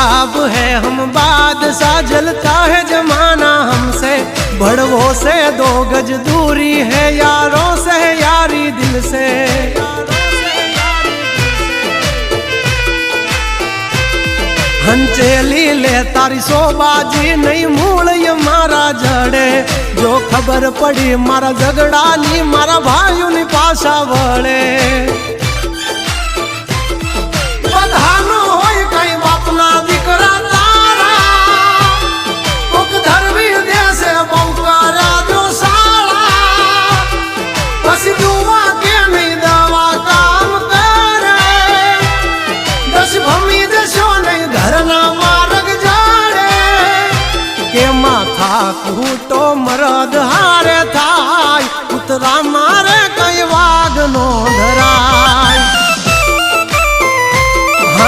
नवाब है हम बादशाह, जलता है जमाना हमसे। बड़वों से 2 गज दूरी है, यारों से यारी दिल से। हंचेली ले तारी सोबाजी नहीं मूल ये मारा जड़े। जो खबर पड़ी मारा झगड़ा नी मारा भाइयों नी पासा वड़े।